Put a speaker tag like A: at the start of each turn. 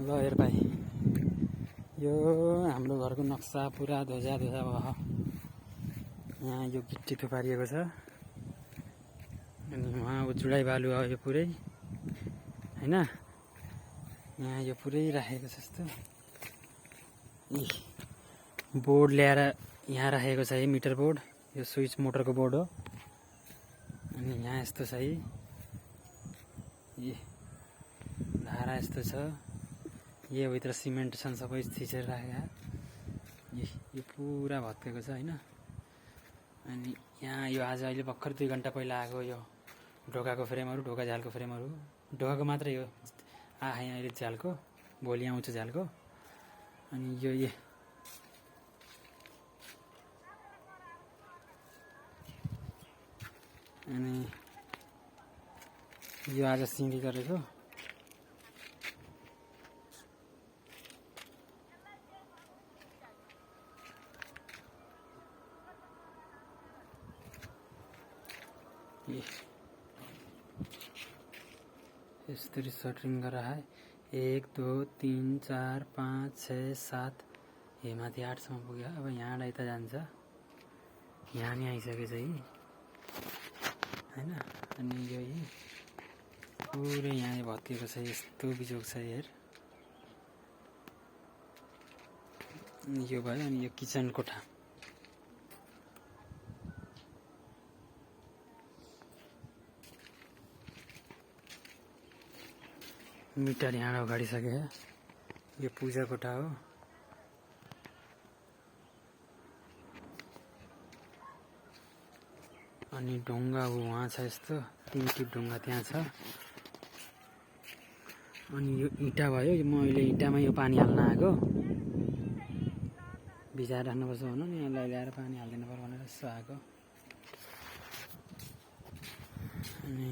A: ल हेर भाइ, यो हाम्रो घरको नक्सा पुरा ध्वजा भयो। यहाँ यो गिट्टी थुपारिएको छ अनि उहाँ जुडाइ बालु हो यो पुरै हैन। यहाँ यो पुरै राखेको छ जस्तो। बोर्ड ल्याएर यहाँ राखेको छ है, मिटर बोर्ड। यो स्विच मोटरको बोर्ड हो। अनि यहाँ यस्तो छ है, धारा यस्तो छ। यो भित्र सिमेन्ट छन् सबै थिचेर राखेका। यो पुरा भत्केको छ हैन। अनि यहाँ यो आज अहिले भर्खर 2 घण्टा पहिला आएको यो ढोकाको फ्रेमहरू, ढोका झ्यालको फ्रेमहरू। ढोकाको मात्रै हो आए अहिले झ्यालको, भोलि आउँछ झ्यालको। अनि यो अनि यो आज सिँढी गरेको। यसरी सटरिङ गरेर है। 1 2 3 4 5 6 7 हे माथि 8 सम्म पुग्यो। अब यहाँबाट यता जान्छ। यहाँ नि आइसकेछ है हैन। अनि यो पुरै यहाँ भत्किएको छ, यस्तो बिजोग छ हेर। यो भयो। अनि यो किचन कोठा, मिटर यहाँ उघाडिसके। यो पूजा कोठा हो। अनि ढुङ्गा वहाँ छ यस्तो 3 टिप ढुङ्गा त्यहाँ छ। अनि यो इँटा भयो। यो मैले इँटामा यो पानी हाल्न आएको, भिजाएर राख्नुपर्छ भन्नु नि, यसलाई ल्याएर पानी हालिदिनु पर्यो भनेर यसो आएको। अनि